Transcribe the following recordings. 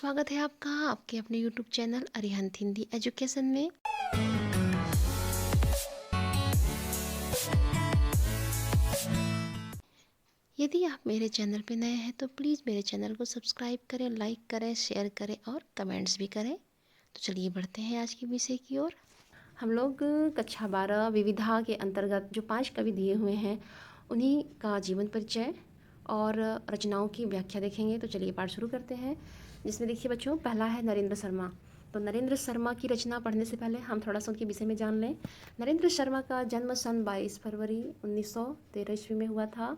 स्वागत है आपका आपके अपने YouTube channel Arihant Hindi education में। यदि आप मेरे चैनल पे नए हैं तो प्लीज़ मेरे चैनल को सब्सक्राइब करें, लाइक करें, शेयर करें और कमेंट्स भी करें। तो चलिए बढ़ते हैं आज के विषय की ओर। हम लोग कक्षा 12 विविधा के अंतर्गत जो 5 कवि दिए हुए हैं उन्हीं का जीवन परिचय और रचनाओं की व्याख्या देखेंगे। तो चलिए पाठ शुरू करते हैं, जिसमें देखिए बच्चों, पहला है नरेंद्र शर्मा। तो नरेंद्र शर्मा की रचना पढ़ने से पहले हम थोड़ा सा उनके विषय में जान लें। नरेंद्र शर्मा का जन्म सन 22 फरवरी 1913 ईस्वी में हुआ था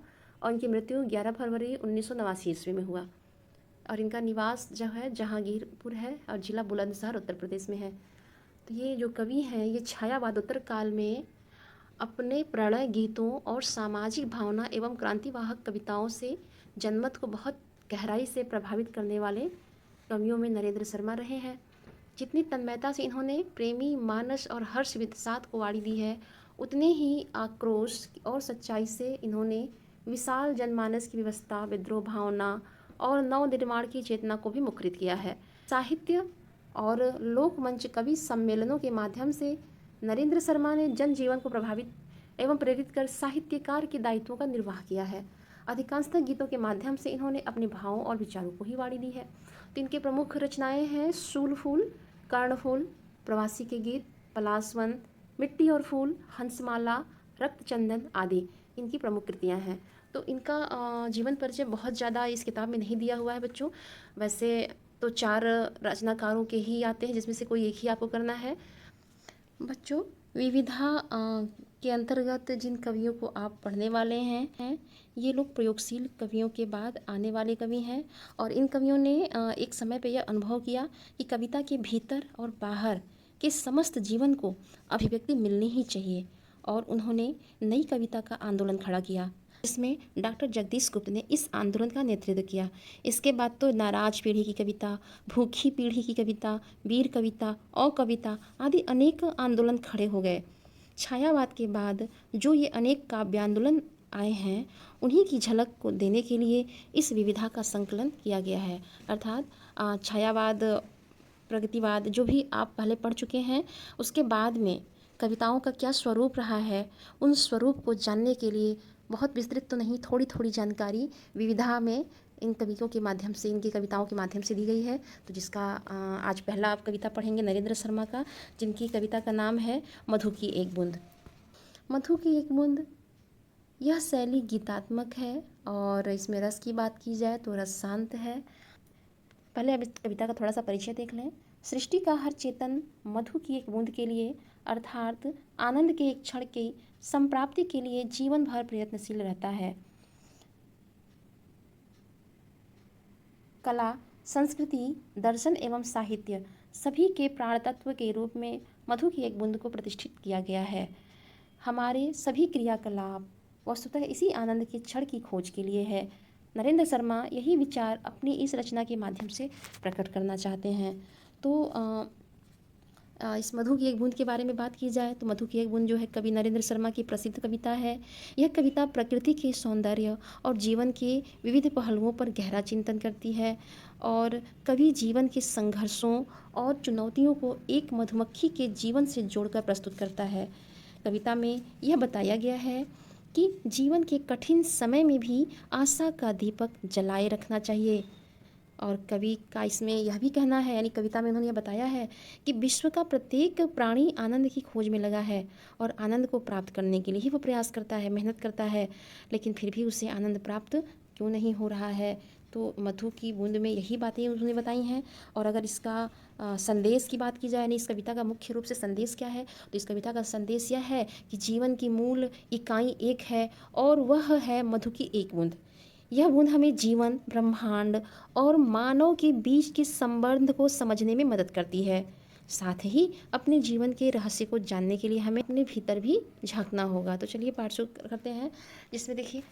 और इनकी मृत्यु 11 फरवरी 1989 ईस्वी में हुआ। और इनका निवास जो है जहांगीरपुर है और जिला बुलंदशहर उत्तर प्रदेश में है। तो ये जो कवि हैं ये छायावादोत्तर काल में अपने प्रणय गीतों और सामाजिक भावना एवं क्रांतिवाहक कविताओं से जनमत को बहुत गहराई से प्रभावित करने वाले कवियों में नरेंद्र शर्मा रहे हैं। जितनी तन्मयता से इन्होंने प्रेमी मानस और हर्ष विषाद को वाड़ी दी है, उतने ही आक्रोश और सच्चाई से इन्होंने विशाल जनमानस की व्यवस्था, विद्रोह भावना और नव निर्माण की चेतना को भी मुखरित किया है। साहित्य और लोकमंच कवि सम्मेलनों के माध्यम से नरेंद्र शर्मा ने जनजीवन को प्रभावित एवं प्रेरित कर साहित्यकार के दायित्वों का निर्वाह किया है। अधिकांशतः गीतों के माध्यम से इन्होंने अपने भावों और विचारों को ही वाणी दी है। तो इनके प्रमुख रचनाएं हैं शूल फूल, कर्णफूल, प्रवासी के गीत, पलाशवन, मिट्टी और फूल, हंसमाला, रक्तचंदन आदि इनकी प्रमुख कृतियां हैं। तो इनका जीवन परिचय बहुत ज़्यादा इस किताब में नहीं दिया हुआ है बच्चों। वैसे तो 4 रचनाकारों के ही आते हैं, जिसमें से कोई एक ही आपको करना है। बच्चों, विविधा के अंतर्गत जिन कवियों को आप पढ़ने वाले हैं ये लोग प्रयोगशील कवियों के बाद आने वाले कवि हैं। और इन कवियों ने एक समय पर यह अनुभव किया कि कविता के भीतर और बाहर के समस्त जीवन को अभिव्यक्ति मिलनी ही चाहिए, और उन्होंने नई कविता का आंदोलन खड़ा किया, जिसमें डॉक्टर जगदीश गुप्त ने इस आंदोलन का नेतृत्व किया। इसके बाद तो नाराज पीढ़ी की कविता, भूखी पीढ़ी की कविता, वीर कविता और कविता आदि अनेक आंदोलन खड़े हो गए। छायावाद के बाद जो ये अनेक काव्यान्दोलन आए हैं उन्हीं की झलक को देने के लिए इस विविधा का संकलन किया गया है। अर्थात छायावाद, प्रगतिवाद जो भी आप पहले पढ़ चुके हैं, उसके बाद में कविताओं का क्या स्वरूप रहा है, उन स्वरूप को जानने के लिए बहुत विस्तृत तो नहीं, थोड़ी थोड़ी जानकारी विविधा में इन कवियों के माध्यम से, इनकी कविताओं के माध्यम से दी गई है। तो जिसका आज पहला आप कविता पढ़ेंगे नरेंद्र शर्मा का, जिनकी कविता का नाम है मधु की एक बूंद। मधु की एक बूंद यह शैली गीतात्मक है और इसमें रस की बात की जाए तो रस शांत है। पहले अब इस कविता का थोड़ा सा परिचय देख लें। सृष्टि का हर चेतन मधु की एक बूंद के लिए अर्थात आनंद के एक क्षण की संप्राप्ति के लिए जीवन भर प्रयत्नशील रहता है। कला, संस्कृति, दर्शन एवं साहित्य सभी के प्राण तत्व के रूप में मधु की एक बूंद को प्रतिष्ठित किया गया है। हमारे सभी क्रियाकलाप वस्तुतः इसी आनंद के क्षण की खोज के लिए है। नरेंद्र शर्मा यही विचार अपनी इस रचना के माध्यम से प्रकट करना चाहते हैं। तो इस मधु की एक बूंद के बारे में बात की जाए तो मधु की एक बूंद जो है कवि नरेंद्र शर्मा की प्रसिद्ध कविता है। यह कविता प्रकृति के सौंदर्य और जीवन के विविध पहलुओं पर गहरा चिंतन करती है और कवि जीवन के संघर्षों और चुनौतियों को एक मधुमक्खी के जीवन से जोड़कर प्रस्तुत करता है। कविता में यह बताया गया है कि जीवन के कठिन समय में भी आशा का दीपक जलाए रखना चाहिए। और कवि का इसमें यह भी कहना है, यानी कविता में उन्होंने यह बताया है कि विश्व का प्रत्येक प्राणी आनंद की खोज में लगा है और आनंद को प्राप्त करने के लिए ही वो प्रयास करता है, मेहनत करता है, लेकिन फिर भी उसे आनंद प्राप्त क्यों नहीं हो रहा है। तो मधु की बूंद में यही बातें उन्होंने बताई हैं। और अगर इसका संदेश की बात की जाए, यानी इस कविता का मुख्य रूप से संदेश क्या है, तो इस कविता का संदेश यह है कि जीवन की मूल इकाई एक है और वह है मधु की एक बूंद। यह बूंद हमें जीवन, ब्रह्मांड और मानव के बीच के संबंध को समझने में मदद करती है। साथ ही अपने जीवन के रहस्य को जानने के लिए हमें अपने भीतर भी झांकना होगा। तो चलिए पाठ शुरू करते हैं, जिसमें देखिए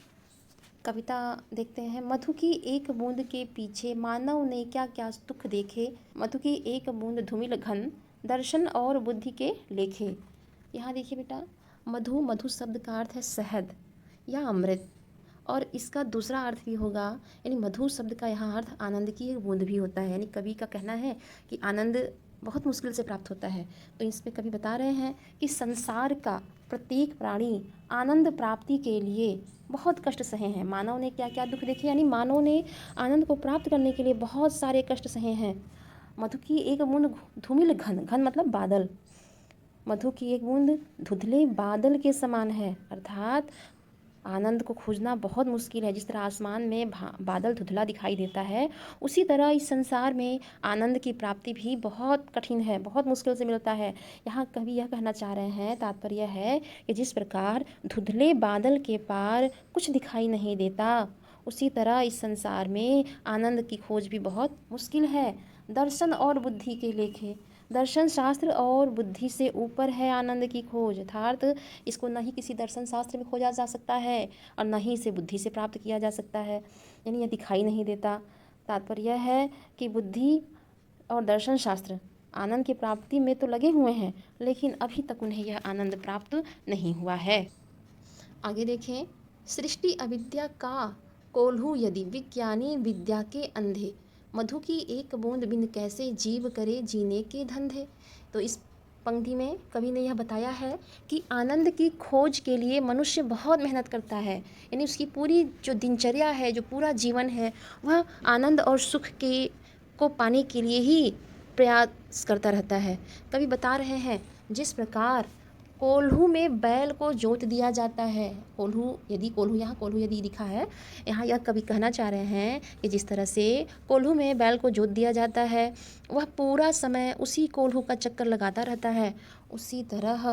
कविता देखते हैं। मधु की एक बूंद के पीछे मानव ने क्या क्या दुख देखे, मधु की एक बूंद धूमिल घन, दर्शन और बुद्धि के लेखे। यहाँ देखिए बेटा, मधु, मधु शब्द का अर्थ है शहद या अमृत, और इसका दूसरा अर्थ भी होगा, यानी मधु शब्द का यहाँ अर्थ आनंद की एक बूंद भी होता है। यानी कवि का कहना है कि आनंद बहुत मुश्किल से प्राप्त होता है। तो इसमें कवि बता रहे हैं कि संसार का प्रत्येक प्राणी आनंद प्राप्ति के लिए बहुत कष्ट सहे हैं। मानव ने क्या क्या दुख देखे, यानी मानव ने आनंद को प्राप्त करने के लिए बहुत सारे कष्ट सहे हैं। मधु की एक बूंद धूमिल घन, घन मतलब बादल, मधु की एक बूंद धुंधले बादल के समान है। अर्थात आनंद को खोजना बहुत मुश्किल है। जिस तरह आसमान में बादल धुंधला दिखाई देता है, उसी तरह इस संसार में आनंद की प्राप्ति भी बहुत कठिन है, बहुत मुश्किल से मिलता है। यहाँ कवि यह कहना चाह रहे हैं, तात्पर्य है कि जिस प्रकार धुंधले बादल के पार कुछ दिखाई नहीं देता, उसी तरह इस संसार में आनंद की खोज भी बहुत मुश्किल है। दर्शन और बुद्धि के लेखे, दर्शन शास्त्र और बुद्धि से ऊपर है आनंद की खोज। अर्थात इसको न ही किसी दर्शन शास्त्र में खोजा जा सकता है और न ही इसे बुद्धि से प्राप्त किया जा सकता है, यानी यह दिखाई नहीं देता। तात्पर्य है कि बुद्धि और दर्शन शास्त्र आनंद की प्राप्ति में तो लगे हुए हैं, लेकिन अभी तक उन्हें यह आनंद प्राप्त नहीं हुआ है। आगे देखें, सृष्टि अविद्या का कोल्हू यदि विज्ञानी विद्या के अंधे, मधु की एक बूंद बिन कैसे जीव करे जीने के धंधे। तो इस पंक्ति में कवि ने यह बताया है कि आनंद की खोज के लिए मनुष्य बहुत मेहनत करता है, यानी उसकी पूरी जो दिनचर्या है, जो पूरा जीवन है, वह आनंद और सुख के को पाने के लिए ही प्रयास करता रहता है। कवि बता रहे हैं, जिस प्रकार कोल्हू में बैल को जोत दिया जाता है, कोल्हू यहाँ कोल्हू यदि लिखा है, यहाँ यह कवि कहना चाह रहे हैं कि जिस तरह से कोल्हू में बैल को जोत दिया जाता है, वह पूरा समय उसी कोल्हू का चक्कर लगाता रहता है, उसी तरह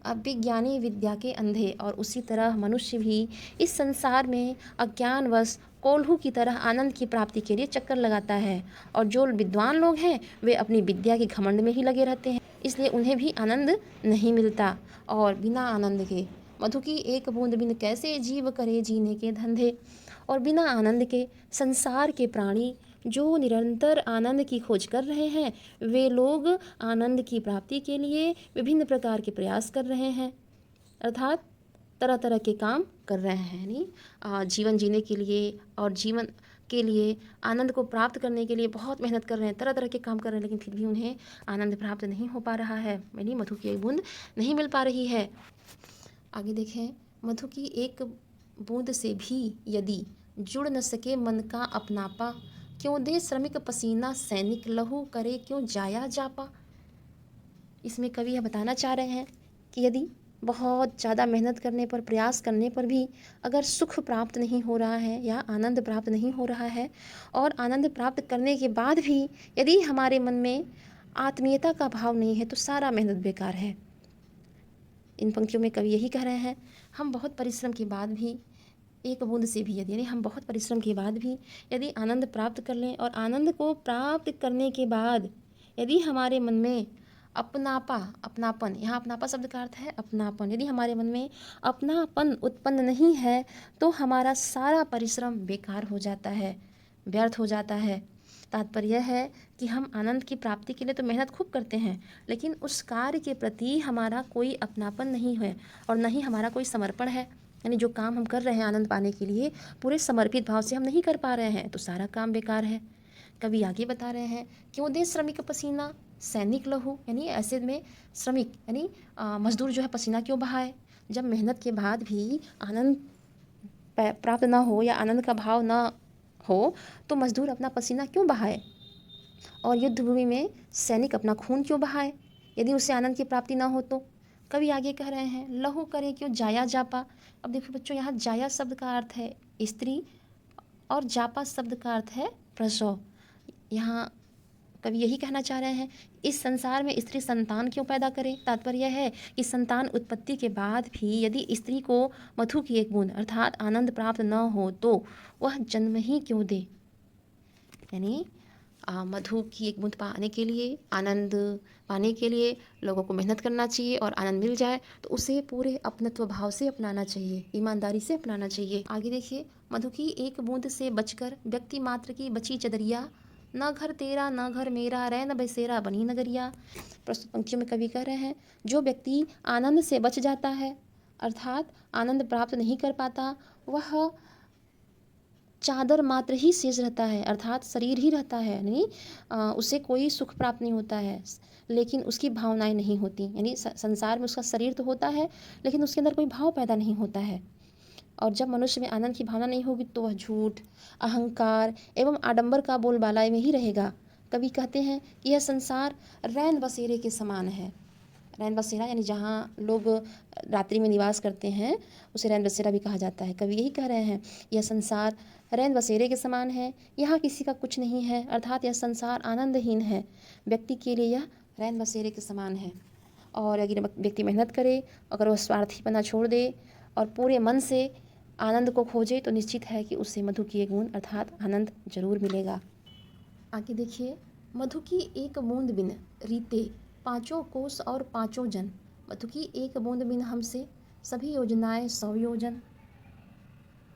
अविज्ञानी विद्या के अंधे, और उसी तरह मनुष्य भी इस संसार में अज्ञानवश कोल्हू की तरह आनंद की प्राप्ति के लिए चक्कर लगाता है। और जो विद्वान लोग हैं वे अपनी विद्या के घमंड में ही लगे रहते हैं, इसलिए उन्हें भी आनंद नहीं मिलता। और बिना आनंद के, मधु की एक बूंद बिन कैसे जीव करे जीने के धंधे, और बिना आनंद के संसार के प्राणी जो निरंतर आनंद की खोज कर रहे हैं, वे लोग आनंद की प्राप्ति के लिए विभिन्न प्रकार के प्रयास कर रहे हैं, अर्थात तरह तरह के काम कर रहे हैं। यानी जीवन जीने के लिए और जीवन के लिए आनंद को प्राप्त करने के लिए बहुत मेहनत कर रहे हैं, तरह तरह के काम कर रहे हैं, लेकिन फिर भी उन्हें आनंद प्राप्त नहीं हो पा रहा है, यानी मधु की एक बूंद नहीं मिल पा रही है। आगे देखें, मधु की एक बूंद से भी यदि जुड़ न सके मन का अपनापा, क्यों दे श्रमिक पसीना सैनिक लहू करे क्यों जाया जापा। इसमें कवि यह बताना चाह रहे हैं कि यदि बहुत ज़्यादा मेहनत करने पर, प्रयास करने पर भी अगर सुख प्राप्त नहीं हो रहा है या आनंद प्राप्त नहीं हो रहा है, और आनंद प्राप्त करने के बाद भी यदि हमारे मन में आत्मीयता का भाव नहीं है, तो सारा मेहनत बेकार है। इन पंक्तियों में कवि यही कह रहे हैं, हम बहुत परिश्रम के बाद भी एक बूंद से भी यदि, यानी हम बहुत परिश्रम के बाद भी यदि आनंद प्राप्त कर लें, और आनंद को प्राप्त करने के बाद यदि हमारे मन में अपनापन, यहाँ अपनापा शब्द का अर्थ है अपनापन, यदि हमारे मन में अपनापन उत्पन्न नहीं है, तो हमारा सारा परिश्रम बेकार हो जाता है, व्यर्थ हो जाता है। तात्पर्य है कि हम आनंद की प्राप्ति के लिए तो मेहनत खूब करते हैं, लेकिन उस कार्य के प्रति हमारा कोई अपनापन नहीं है और न ही हमारा कोई समर्पण है। यानी जो काम हम कर रहे हैं आनंद पाने के लिए, पूरे समर्पित भाव से हम नहीं कर पा रहे हैं, तो सारा काम बेकार है। कवि आगे बता रहे हैं, क्यों दे श्रमिक पसीना सैनिक लहू, यानी ऐसे में श्रमिक यानी मजदूर जो है पसीना क्यों बहाए। जब मेहनत के बाद भी आनंद प्राप्त ना हो या आनंद का भाव ना हो, तो मजदूर अपना पसीना क्यों बहाए, और युद्ध भूमि में सैनिक अपना खून क्यों बहाए, यदि उससे आनंद की प्राप्ति ना हो तो। कवि आगे कह रहे हैं, लहू करे क्यों जाया जापा। अब देखो बच्चों, यहाँ जाया शब्द का अर्थ है स्त्री और जापा शब्द का अर्थ है प्रसव। यहाँ कवि यही कहना चाह रहे हैं, इस संसार में स्त्री संतान क्यों पैदा करे। तात्पर्य है कि संतान उत्पत्ति के बाद भी यदि स्त्री को मधु की एक बूंद अर्थात आनंद प्राप्त न हो, तो वह जन्म ही क्यों दे। यानी मधु की एक बूंद पाने के लिए, आनंद पाने के लिए लोगों को मेहनत करना चाहिए, और आनंद मिल जाए तो उसे पूरे अपनत्व भाव से अपनाना चाहिए, ईमानदारी से अपनाना चाहिए। आगे देखिए, मधु की एक बूंद से बचकर व्यक्ति मात्र की बची चदरिया, न घर तेरा न घर मेरा रैन बसेरा बनी नगरिया। प्रस्तुत पंक्तियों में कवि कह रहे हैं, जो व्यक्ति आनंद से बच जाता है अर्थात आनंद प्राप्त नहीं कर पाता, वह चादर मात्र ही शेष रहता है, अर्थात शरीर ही रहता है, यानी उसे कोई सुख प्राप्त नहीं होता है, लेकिन उसकी भावनाएं नहीं होती। यानी संसार में उसका शरीर तो होता है, लेकिन उसके अंदर कोई भाव पैदा नहीं होता है। और जब मनुष्य में आनंद की भावना नहीं होगी तो वह झूठ, अहंकार एवं आडंबर का बोलबाला में ही रहेगा। कवि कहते हैं कि यह संसार रैन बसेरे के समान है। रैन बसेरा यानी जहाँ लोग रात्रि में निवास करते हैं, उसे रैन बसेरा भी कहा जाता है। कवि यही कह रहे हैं, यह संसार रैन बसेरे के समान है, यहाँ किसी का कुछ नहीं है, अर्थात यह संसार आनंदहीन है। व्यक्ति के लिए यह रैन बसेरे के समान है। और अगर व्यक्ति मेहनत करे, अगर वह स्वार्थीपना छोड़ दे और पूरे मन से आनंद को खोजे, तो निश्चित है कि उसे मधु की एक बूंद अर्थात आनंद जरूर मिलेगा। आगे देखिए, मधु की एक बूंद बिन रीते पांचों कोस और पांचों जन। मधु की एक बूंद बिन हमसे सभी योजनाएं 100 योजन।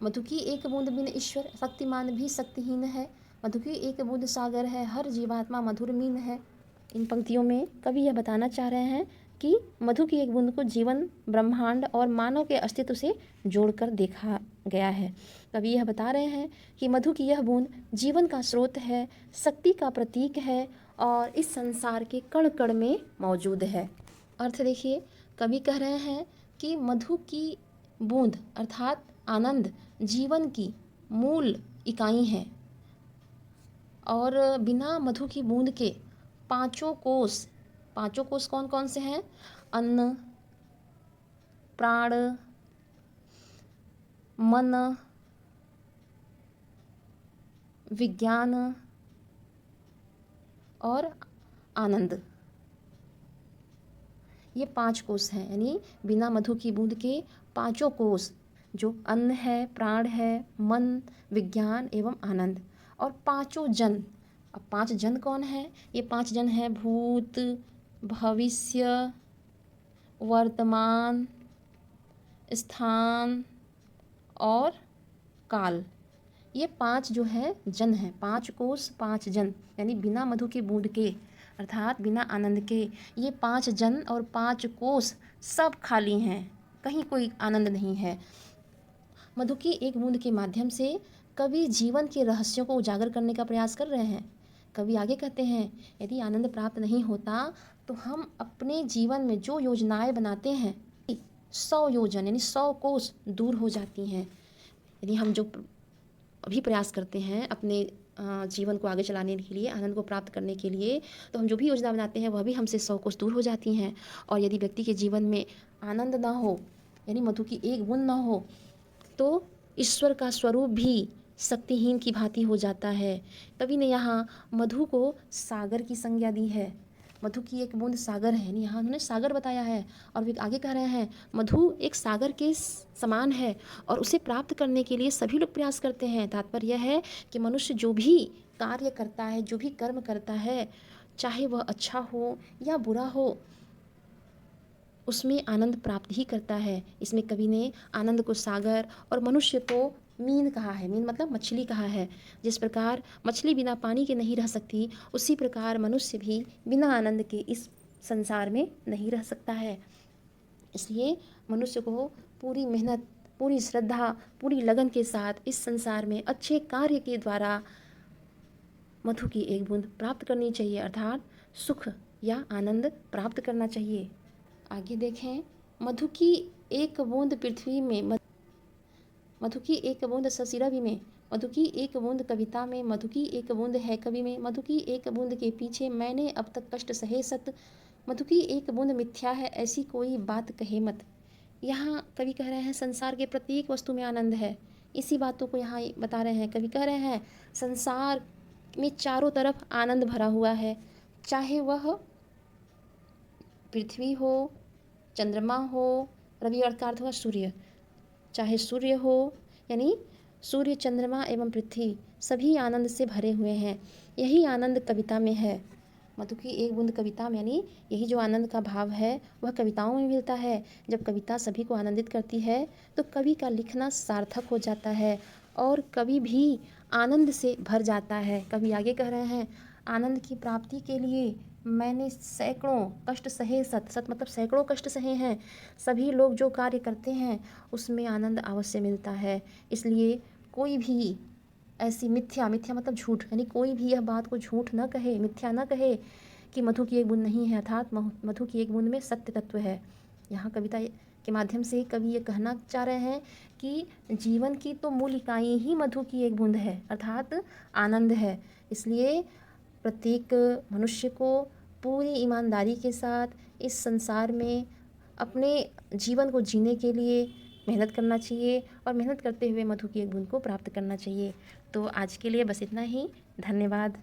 मधु की एक बूंद बिन ईश्वर शक्तिमान भी शक्तिहीन है। मधु की एक बूंद सागर है, हर जीवात्मा मधुर मीन है। इन पंक्तियों में कवि यह बताना चाह रहे हैं कि मधु की एक बूंद को जीवन, ब्रह्मांड और मानव के अस्तित्व से जोड़कर देखा गया है। कवि यह बता रहे हैं कि मधु की यह बूंद जीवन का स्रोत है, शक्ति का प्रतीक है और इस संसार के कण कण में मौजूद है। अर्थ देखिए, कवि कह रहे हैं कि मधु की बूंद अर्थात आनंद जीवन की मूल इकाई है और बिना मधु की बूंद के पांचों कोष कौन कौन से हैं? अन्न, प्राण, मन, विज्ञान और आनंद, ये 5 कोष हैं। यानी बिना मधु की बूंद के पांचों कोष, जो अन्न है, प्राण है, मन, विज्ञान एवं आनंद, और पांचों जन। अब 5 जन कौन है? ये 5 जन है भूत, भविष्य, वर्तमान, स्थान और काल। ये 5 जो है जन है, 5 कोष 5 जन। यानी बिना मधु की बूंद के अर्थात बिना आनंद के ये 5 जन और 5 कोष सब खाली हैं, कहीं कोई आनंद नहीं है। मधु की एक बूंद के माध्यम से कवि जीवन के रहस्यों को उजागर करने का प्रयास कर रहे हैं। कवि आगे कहते हैं, यदि आनंद प्राप्त नहीं होता तो हम अपने जीवन में जो योजनाएं बनाते हैं 100 योजन यानी 100 कोस दूर हो जाती हैं। यदि हम जो अभी प्रयास करते हैं अपने जीवन को आगे चलाने के लिए, आनंद को प्राप्त करने के लिए, तो हम जो भी योजना बनाते हैं वह भी हमसे 100 कोस दूर हो जाती हैं। और यदि व्यक्ति के जीवन में आनंद ना हो, यानी मधु की एक बूंद ना हो, तो ईश्वर का स्वरूप भी शक्तिहीन की भांति हो जाता है। कवि ने यहाँ मधु को सागर की संज्ञा दी है। मधु की एक बूंद सागर है, यानी यहाँ उन्होंने सागर बताया है। और वे आगे कह रहे हैं मधु एक सागर के समान है और उसे प्राप्त करने के लिए सभी लोग प्रयास करते हैं। तात्पर्य यह है कि मनुष्य जो भी कार्य करता है, जो भी कर्म करता है, चाहे वह अच्छा हो या बुरा हो, उसमें आनंद प्राप्त ही करता है। इसमें कवि ने आनंद को सागर और मनुष्य को मीन कहा है। मीन मतलब मछली कहा है। जिस प्रकार मछली बिना पानी के नहीं रह सकती, उसी प्रकार मनुष्य भी बिना आनंद के इस संसार में नहीं रह सकता है। इसलिए मनुष्य को पूरी मेहनत, पूरी श्रद्धा, पूरी लगन के साथ इस संसार में अच्छे कार्य के द्वारा मधु की एक बूंद प्राप्त करनी चाहिए, अर्थात सुख या आनंद प्राप्त करना चाहिए। आगे देखें, मधु की एक बूंद पृथ्वी में, मधु की एक बूंद ससिरवि में, मधु की एक बूंद कविता में, मधु की एक बूंद है कवि में, मधु की एक बूंद के पीछे मैंने अब तक कष्ट सहे सत, मधु की एक बूंद मिथ्या है ऐसी कोई बात कहे मत। यहाँ कवि कह रहे हैं संसार के प्रत्येक वस्तु में आनंद है। इसी बातों को यहाँ बता रहे हैं। कवि कह रहे हैं संसार में चारों तरफ आनंद भरा हुआ है, चाहे वह पृथ्वी हो, चंद्रमा हो, रवि अर्थ का अर्थ हुआ सूर्य, चाहे सूर्य हो, यानी सूर्य, चंद्रमा एवं पृथ्वी सभी आनंद से भरे हुए हैं। यही आनंद कविता में है। मधु की एक बूंद कविता में, यानी यही जो आनंद का भाव है वह कविताओं में मिलता है। जब कविता सभी को आनंदित करती है तो कवि का लिखना सार्थक हो जाता है और कवि भी आनंद से भर जाता है। कवि आगे कह रहे हैं आनंद की प्राप्ति के लिए मैंने सैकड़ों कष्ट सहे सत, सत मतलब सैकड़ों कष्ट सहे हैं। सभी लोग जो कार्य करते हैं उसमें आनंद अवश्य मिलता है। इसलिए कोई भी ऐसी मिथ्या, मिथ्या मतलब झूठ, यानी कोई भी यह बात को झूठ न कहे, मिथ्या न कहे कि मधु की एक बूंद नहीं है, अर्थात मधु की एक बूंद में सत्य तत्व है। यहाँ कविता के माध्यम से कवि ये कहना चाह रहे हैं कि जीवन की तो मूल इकाई ही मधु की एक बूंद है, अर्थात आनंद है। इसलिए प्रत्येक मनुष्य को पूरी ईमानदारी के साथ इस संसार में अपने जीवन को जीने के लिए मेहनत करना चाहिए और मेहनत करते हुए मधु की एक बूंद को प्राप्त करना चाहिए। तो आज के लिए बस इतना ही। धन्यवाद।